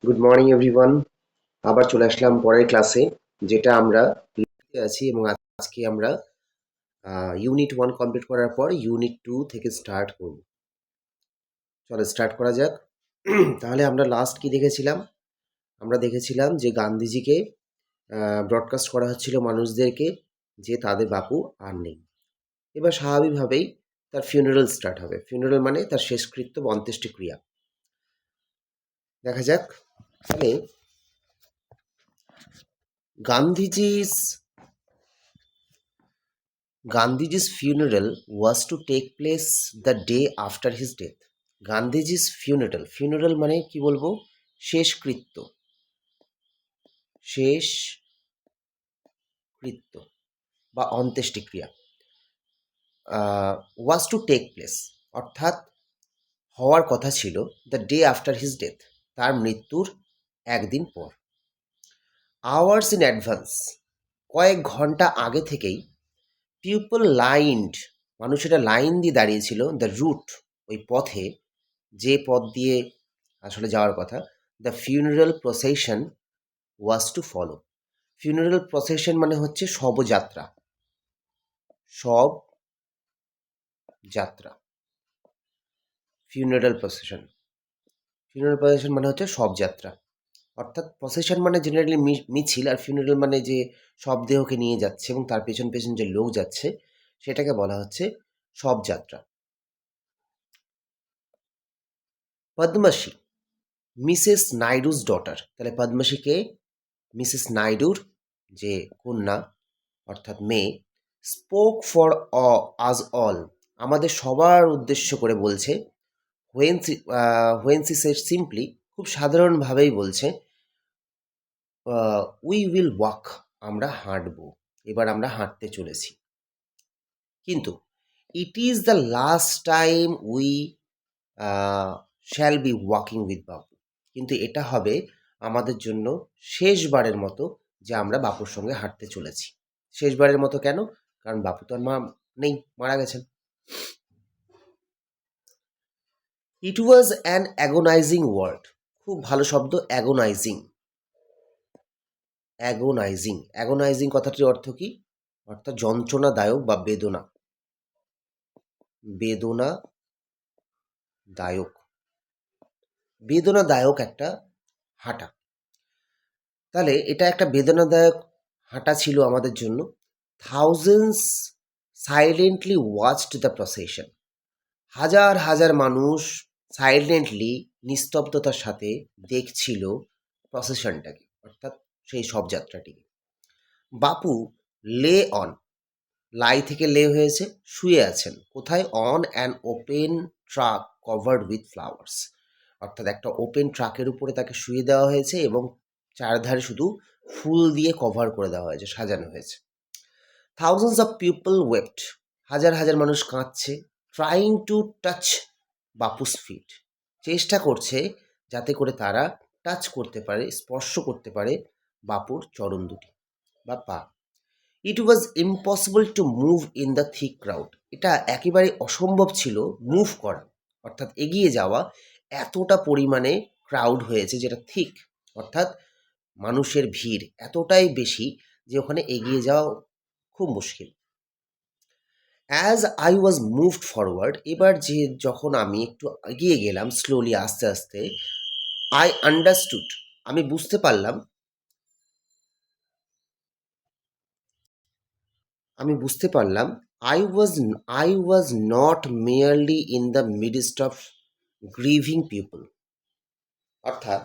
Good morning everyone. আবার চলে আসলাম পরের ক্লাসে, যেটা আমরা লিখতে আছি এবং আজকে আমরা ইউনিট 1 কমপ্লিট করার পর ইউনিট 2 থেকে স্টার্ট করব। চলো স্টার্ট করা যাক। তাহলে আমরা লাস্ট কি দেখেছিলাম? আমরা দেখেছিলাম যে গান্ধীজিকে ব্রডকাস্ট করা হচ্ছিল মানুষদেরকে যে তাদের বাপু আর নেই। এবার স্বাভাবিকভাবেই তার ফিউনারাল স্টার্ট হবে। ফিউনারাল মানে তার শেষকৃত্য বা অন্ত্যেষ্টিক্রিয়া। দেখা যাক। তাহলে গান্ধীজি's Gandhiji's funeral was to take place the day after his death. Gandhiji's funeral মানে কি বলবো? শেষকৃত্য, শেষকৃত্য বা অন্ত্যেষ্টিক্রিয়া was to take place, অর্থাৎ হওয়ার কথা ছিল the day after his death, তার মৃত্যুর একদিন পর। আওয়ার্স ইন অ্যাডভান্স, কয়েক ঘন্টা আগে থেকেই পিপল লাইন্ড, মানুষেরা লাইন দিয়ে দাঁড়িয়েছিল দ্য রুট, ওই পথে, যে পথ দিয়ে আসলে যাওয়ার কথা। The funeral procession was to follow. Funeral procession মানে হচ্ছে শবযাত্রা, শব যাত্রা। ফিউনারাল প্রসেশন, ফিউনারাল প্রসেশন মানে হচ্ছে শবযাত্রা। অর্থাৎ প্রসেশন মানে জেনারেলি মিছিল, আর ফিউনারাল মানে যে শবদেহকে নিয়ে যাচ্ছে এবং তার পেছন পেছন যে লোক যাচ্ছে সেটাকে বলা হচ্ছে শবযাত্রা। Padmasi, Mrs Naidu's daughter. তাহলে পদ্মাসীকে মিসেস নাইডুর যে কন্যা অর্থাৎ মেয়ে। স্পোক ফর আজ অল, আমাদের সবার উদ্দেশ্য করে বলছে। হোয়েন সি সেড সিম্পলি, খুব সাধারণভাবেই বলছে উই উইল ওয়াক, আমরা হাঁটবো, এবার আমরা হাঁটতে চলেছি। কিন্তু it is the last time we shall be walking with বাপু, কিন্তু এটা হবে আমাদের জন্য শেষবারের মতো যে আমরা বাপুর সঙ্গে হাঁটতে চলেছি। শেষবারের মতো কেন? কারণ বাপু তো আর নেই, মারা গেছেন। ইট ওয়াজ অ্যান অ্যাগোনাইজিং ওয়ার্ড, খুব ভালো শব্দ অ্যাগোনাইজিং। অ্যাগোনাইজিং, অ্যাগোনাইজিং কথাটির অর্থ কি? অর্থাৎ যন্ত্রণাদায়ক বা বেদনা, বেদনাদায়ক, বেদনাদায়ক একটা হাঁটা। তাহলে এটা একটা বেদনাদায়ক হাঁটা ছিল আমাদের জন্য। Thousands silently watched the procession, হাজার হাজার মানুষ সাইলেন্টলি, নিস্তব্ধতার সাথে দেখছিল প্রসেশনটাকে, অর্থাৎ সেই শবযাত্রাটিকে। বাপু লে অন, লাই থেকে লে হয়েছে, শুয়ে আছেন। কোথায়? On an open truck covered with flowers, অর্থাৎ একটা ওপেন ট্রাকের উপরে তাকে শুয়ে দেওয়া হয়েছে এবং চারধারে শুধু ফুল দিয়ে কভার করে দেওয়া হয়েছে, সাজানো হয়েছে। থাউজেন্ডস অফ পিপল ওয়েপ্ট, হাজার হাজার মানুষ কাঁদছে। Trying to touch Bapu's feet, চেষ্টা করছে যাতে করে তারা টাচ করতে পারে, স্পর্শ করতে পারে বাপুর চরণ দুটি বা পা। It was impossible to move in the thick crowd, এটা একেবারে অসম্ভব ছিল মুভ করা, অর্থাৎ এগিয়ে যাওয়া। এতটা পরিমাণে ক্রাউড হয়েছে, যেটা থিক অর্থাৎ মানুষের ভিড় এতটাই বেশি যে ওখানে এগিয়ে যাওয়া খুব মুশকিল। As I was moved forward, এবার যে যখন আমি একটু এগিয়ে গেলাম স্লোলি, আস্তে আস্তে, আই আন্ডারস্টুড, আমি বুঝতে পারলাম, I was not merely in the midst of grieving people, অর্থাৎ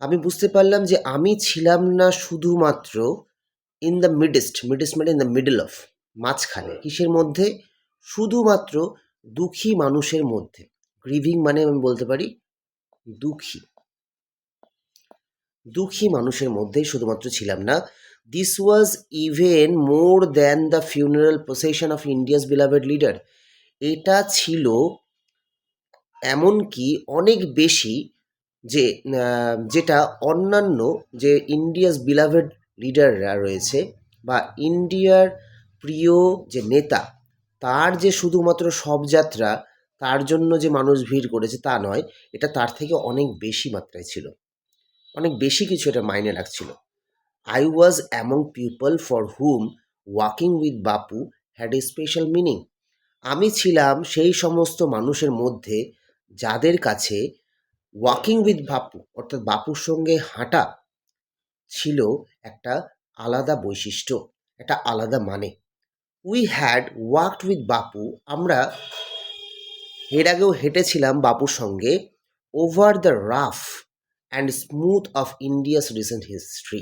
আমি বুঝতে পারলাম যে আমি ছিলাম না শুধুমাত্র ইন দ্য মিডস্ট মানে ইন দ্য মিডল অফ, মাঝখানে, কিসের মধ্যে? শুধুমাত্র দুঃখী মানুষের মধ্যে। গ্রিভিং মানে আমি বলতে পারি দুঃখী, দুঃখী মানুষের মধ্যেই শুধুমাত্র ছিলাম না। This was even more than the funeral procession of India's beloved leader, এটা ছিল এমনকি অনেক বেশি, যে যেটা অন্যান্য যে ইন্ডিয়াস বিলাভেড লিডাররা রয়েছে বা ইন্ডিয়ার প্রিয় যে নেতা, তার যে শুধুমাত্র শবযাত্রা, তার জন্য যে মানুষ ভিড় করেছে তা নয়, এটা তার থেকে অনেক বেশি মাত্রায় ছিল। অনেক বেশি কিছু এটা মাইনে রাখছিল। I was among people for hmm walking with Bapu had a special meaning. আমি ছিলাম সেই সমস্ত মানুষের মধ্যে যাদের কাছে ওয়াকিং উইথ বাপু অর্থাৎ বাপুর সঙ্গে হাঁটা ছিল একটা আলাদা বৈশিষ্ট্য, একটা আলাদা মানে। উই হ্যাড ওয়াকড উইথ বাপু, আমরা এর আগেও হেঁটেছিলাম বাপুর সঙ্গে over the rough and smooth of India's recent history.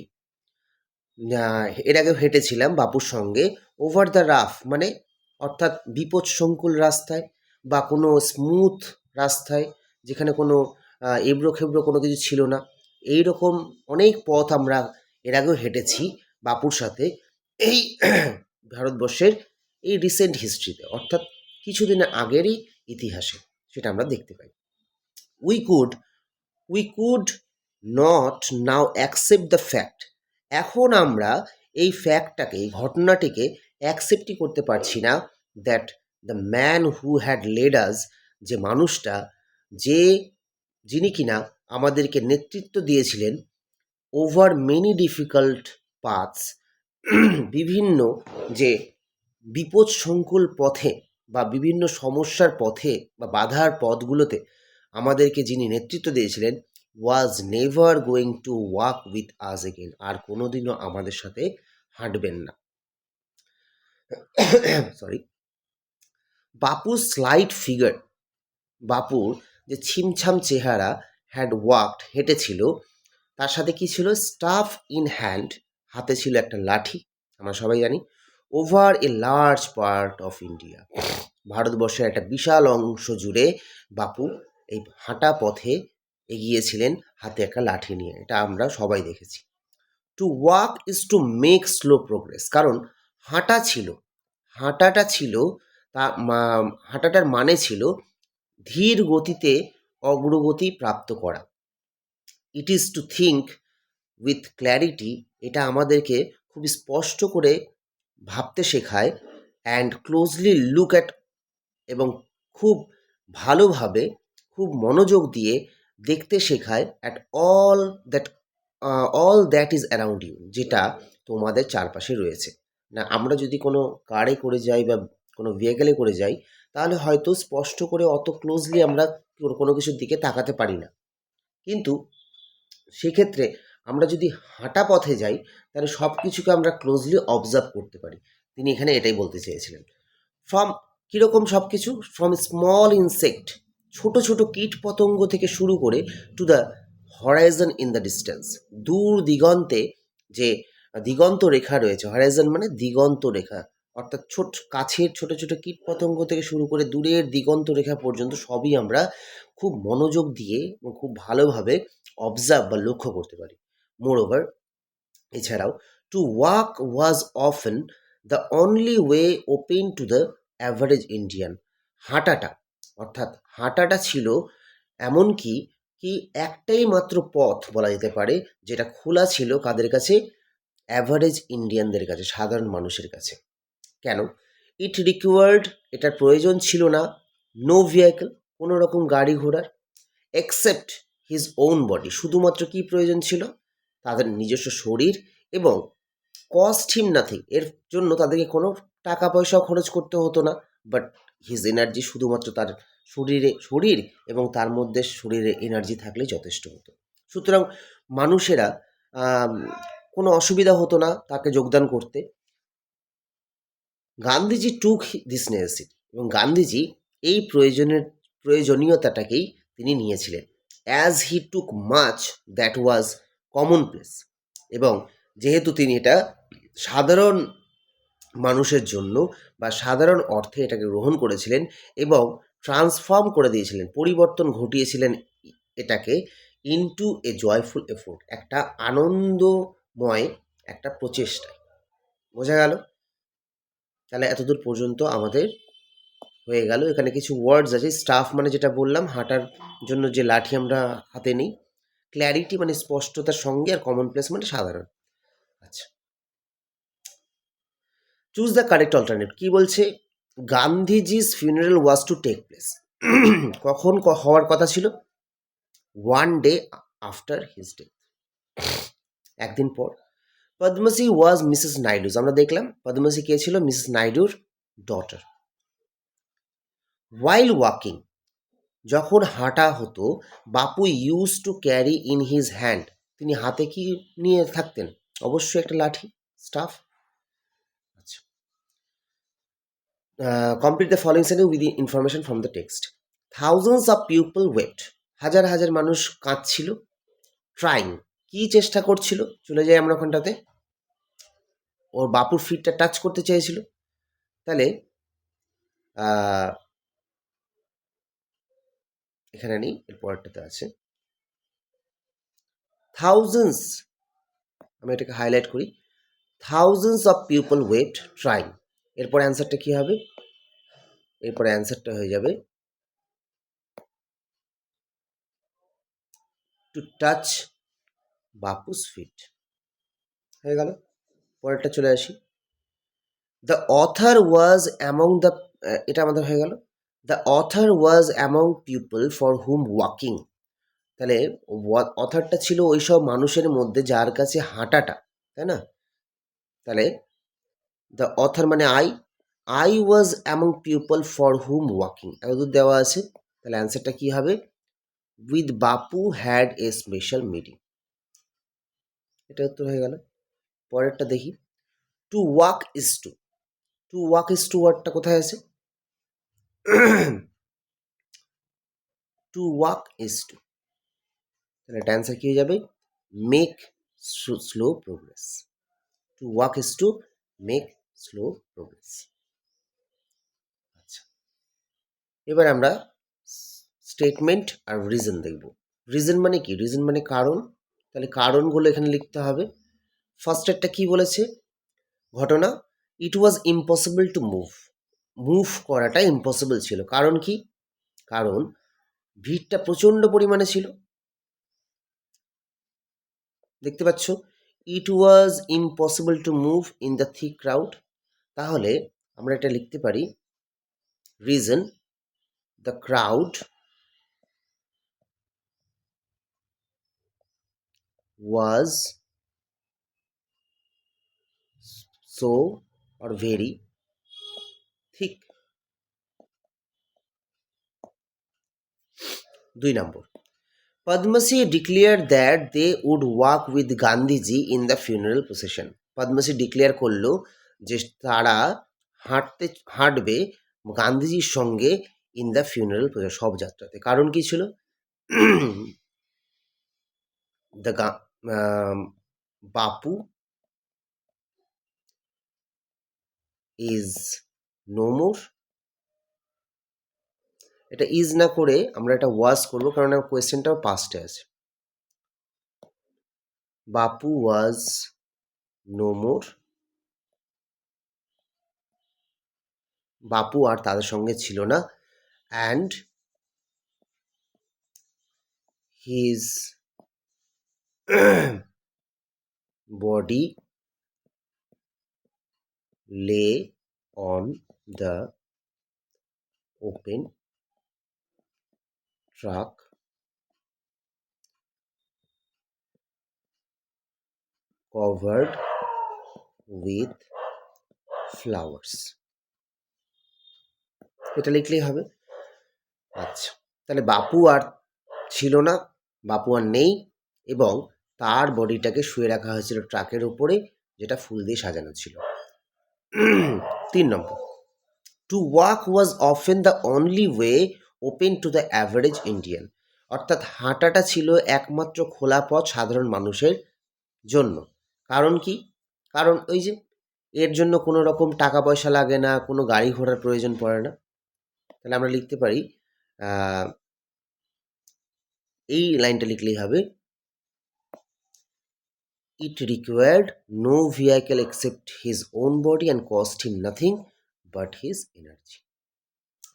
এর আগেও হেঁটেছিলাম বাপুর সঙ্গে ওভার দ্য রাফ মানে অর্থাৎ বিপদসংকুল রাস্তায় বা কোনো স্মুথ রাস্তায় যেখানে কোনো এবড়ো খেবড়ো কোনো কিছু ছিল না, এই রকম অনেক পথ আমরা এর আগেও হেঁটেছি বাপুর সাথে এই ভারতবর্ষের এই রিসেন্ট হিস্ট্রিতে, অর্থাৎ কিছুদিনের আগেরই ইতিহাসে সেটা আমরা দেখতে পাই। We could we could not now accept the fact, এখন আমরা এই ফ্যাক্টটাকে, এই ঘটনাটিকে অ্যাকসেপ্টই করতে পারছি না, that the man who had led us, যে মানুষটা, যে যিনি কিনা আমাদেরকে নেতৃত্ব দিয়েছিলেন ওভার মেনি ডিফিকাল্ট পাথস, বিভিন্ন যে বিপদসংকুল পথে বা বিভিন্ন সমস্যার পথে বা বাধার পথগুলোতে আমাদেরকে যিনি নেতৃত্ব দিয়েছিলেন, was never going to walk with us again, আর কোনোদিনও আমাদের সাথে হাঁটবেন না। সরি। বাপুর স্লাইট ফিগার, বাপুর যে ছিমছাম চেহারা, হ্যাড ওয়াকড হেঁটেছিল, তার সাথে কি ছিল, স্টাফ ইন হ্যান্ড, হাতে ছিল একটা লাঠি, আমরা সবাই জানি, over a large part of India, ভারতবর্ষের একটা বিশাল অংশ জুড়ে বাপু এই হাঁটা পথে এগিয়েছিলেন হাতে একটা লাঠি নিয়ে, এটা আমরা সবাই দেখেছি। Two walk is to make slow progress, কারণ হাঁটা ছিল, হাঁটাটা ছিল হাঁটাটার মানে ছিল ধীর গতিতে অগ্রগতি প্রাপ্ত করা। It is to think with clarity, এটা আমাদেরকে খুব স্পষ্ট করে ভাবতে শেখায়, অ্যান্ড ক্লোজলি লুক অ্যাট, এবং খুব ভালোভাবে খুব মনোযোগ দিয়ে দেখতে শেখায়, at all that is around you, যেটা তোমাদের চারপাশে রয়েছে। না, আমরা যদি কোনো কারে করে যাই বা কোনো ভেহিকেলে করে যাই, তাহলে হয়তো স্পষ্ট করে অত ক্লোজলি আমরা কোনো কিছুর দিকে তাকাতে পারি না, কিন্তু সেক্ষেত্রে আমরা যদি হাঁটা পথে যাই তাহলে সব কিছুকে আমরা ক্লোজলি অবজার্ভ করতে পারি। তিনি এখানে এটাই বলতে চেয়েছিলেন। ফ্রম, কীরকম সব কিছু, ফ্রম স্মল ইনসেক্ট, ছোট ছোট কীট পতঙ্গ থেকে শুরু করে, to the Horizon in the distance, দূর দিগন্তে যে দিগন্ত রেখা রয়েছে, হরাইজন মানে দিগন্ত রেখা, অর্থাৎ কাছের ছোট ছোট কীট পতঙ্গ থেকে শুরু করে দূরের দিগন্ত রেখা পর্যন্ত সবই আমরা খুব মনোযোগ দিয়ে এবং খুব ভালোভাবে অবজার্ভ বা লক্ষ্য করতে পারি। মোর ওভার, এছাড়াও, two walk was often the only way open to the average Indian, হাঁটাটা অর্থাৎ হাঁটাটা ছিল এমনকি কি একটাই মাত্র পথ বলা যেতে পারে যেটা খোলা ছিল কাদের কাছে, অ্যাভারেজ ইন্ডিয়ানদের কাছে, সাধারণ মানুষের কাছে। কেন? ইট রিকোয়ার্ড, এটার প্রয়োজন ছিল না, নো ভেহিকেল, কোনো রকম গাড়ি ঘোড়ার, এক্সেপ্ট হিজ ওন বডি, শুধুমাত্র কি প্রয়োজন ছিল, তাদের নিজস্ব শরীর, এবং কস্ট হিম নাথিং, এর জন্য তাদেরকে কোনো টাকা পয়সাও খরচ করতে হতো না, বাট হিজ এনার্জি, শুধুমাত্র তার শরীর এবং তার মধ্যে শরীরে এনার্জি থাকলে যথেষ্ট হতো। সুতরাং মানুষেরা কোনো অসুবিধা হতো না তাকে যোগদান করতে। গান্ধীজি টুক দিস নেসেসিটি, এবং গান্ধীজি এই প্রয়োজনীয়তাটাকেই তিনি নিয়েছিলেন। As he took much that was common place, এবং যেহেতু তিনি এটা সাধারণ মানুষের জন্য বা সাধারণ অর্থে এটাকে গ্রহণ করেছিলেন এবং ট্রান্সফর্ম করে দিয়েছিলেন, পরিবর্তন ঘটিয়েছিলেন এটাকে ইনটু এ জয়ফুল এফোর্ট, একটা আনন্দময় একটা প্রচেষ্টায়। বোঝা গেল? তাহলে এতদূর পর্যন্ত আমাদের হয়ে গেল। এখানে কিছু ওয়ার্ডস আছে। স্টাফ মানে যেটা বললাম, হাঁটার জন্য যে লাঠি আমরা হাতে নিই। ক্ল্যারিটি মানে স্পষ্টতার সঙ্গে, আর কমন প্লেস মানে সাধারণ। আচ্ছা, চুজ দ্য কারেক্ট অল্টারনেট। কি বলছে? Gandhiji's funeral was to take place, কখন হওয়ার কথা ছিল? One day after his death, একদিন পর পদ্মশ্রী ওয়াজ মিসেস নাইডুজ, আমরা দেখলাম পদ্মশ্রী কে ছিল? মিসেস নাইডুর ডটার। ওয়াইল ওয়াকিং, যখন হাঁটা হতো, Bapu use to carry in his hand, তিনি হাতে কি নিয়ে থাকতেন? অবশ্যই একটা লাঠি, স্টাফ। আচ্ছা, complete the following sentence with information from the text. Thousands of people wept, হাজার হাজার মানুষ কাঁদছিল। ট্রাইং, কি চেষ্টা করছিল? চলে যাই আমরা ওখানটাতে, ওর বাপুর ফিটটা টাচ করতে চেয়েছিল। তাহলে এখানে নেই, এর পরেরটাতে আছে থাউজেন্ডস, আমি এটাকে হাইলাইট করি, thousands of people wept trying. এরপর অ্যান্সারটা কি হবে? এরপরে অ্যান্সারটা হয়ে যাবে টু টাচ বাপুস ফিট। হয়ে গেল। পরেরটা চলে আসি, the author was among the, এটা আমাদের হয়ে গেল, the author was among people for hmm walking. তাহলে অথারটা ছিল ওই সব মানুষের মধ্যে যার কাছে হাঁটাটা, তাই না? তাহলে দ্য অথার মানে I was among people for hmm walking, এতদূর দেওয়া আছে। তাহলে অ্যান্সারটা কি হবে? With Bapu had a special meeting. এটা উত্তর হয়ে গেল। পরেরটা দেখি, to walk is to, to walk is to ওয়ার্ডটা কোথায় আছে? টু ওয়াক ইজ টু, তাহলে এটা অ্যান্সার কি হয়ে যাবে? Make slow progress. Two walk is to make slow progress. আচ্ছা, এবার আমরা স্টেটমেন্ট আর রিজন দেখব। রিজন মানে কি? রিজন মানে কারণ। তাহলে কারণগুলো এখানে লিখতে হবে। ফার্স্টেরটা কি বলেছে? ঘটনা, it was impossible to move, move করাটা ইম্পসিবল ছিল। কারণ কি? কারণ ভিড়টা প্রচণ্ড পরিমাণে ছিল। দেখতে পাচ্ছ, it was impossible to move in the thick crowd. তাহলে আমরা এটা লিখতে পারি, reason, the crowd was so or very thick. 2 নম্বর, Padmasee declared that they would walk with Gandhiji in the funeral procession. Padmashri declare করলো যে তারা হাঁটবে গান্ধীজির সঙ্গে ইন দ্য ফিউনারাল প্রসেশন, শবযাত্রাতে। কারণ কি ছিল? The Bapu is no more, এটা ইজ না করে আমরা এটা ওয়াজ করবো, কারণ আমার কোয়েশ্চেনটাও পাস্টে আছে। বাপু ওয়াজ নো মোর, বাপু আর তাদের সঙ্গে ছিল না, and his body lay on the open truck covered with flowers. এটা লিখলেই হবে। আচ্ছা, তাহলে বাপু আর ছিল না, বাপু আর নেই, এবং তার বডিটাকে শুয়ে রাখা হয়েছিল ট্রাকের উপরে, যেটা ফুল দিয়ে সাজানো ছিল। 3 নম্বর, to walk was often the only way open to the average Indian. অর্থাৎ হাঁটাটা ছিল একমাত্র খোলা পথ সাধারণ মানুষের জন্য। কারণ কি? কারণ ওই যে এর জন্য কোনো রকম টাকা পয়সা লাগে না, কোনো গাড়ি ঘোড়ার প্রয়োজন পড়ে না। তাহলে আমরা লিখতে পারি, এই লাইনটা লিখলেই হবে, it required no vehicle except his own body and cost him nothing but his energy.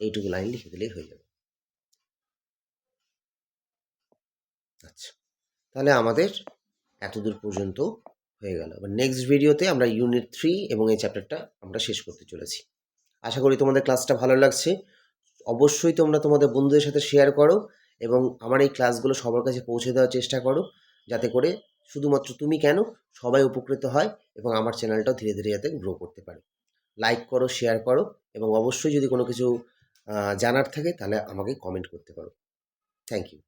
এইটুকু লাইন লিখে দিলেই হয়ে যাবে। আচ্ছা, তাহলে আমাদের এতদূর পর্যন্ত হয়ে গেল। এবার নেক্সট ভিডিওতে আমরা ইউনিট 3 এবং এই চ্যাপ্টারটা আমরা শেষ করতে চলেছি। আশা করি তোমাদের ক্লাসটা ভালো লাগছে। অবশ্যই তোমরা তোমাদের বন্ধুদের সাথে শেয়ার করো এবং আমার এই ক্লাসগুলো সবার কাছে পৌঁছে দেওয়ার চেষ্টা করো, যাতে করে শুধুমাত্র তুমি কেন, সবাই উপকৃত হয় এবং আমার চ্যানেলটাও ধীরে ধীরে যাতে গ্রো করতে পারে। লাইক করো, শেয়ার করো এবং অবশ্যই যদি কোনো কিছু জানার থাকে তাহলে আমাকে কমেন্ট করতে পারো। Thank you.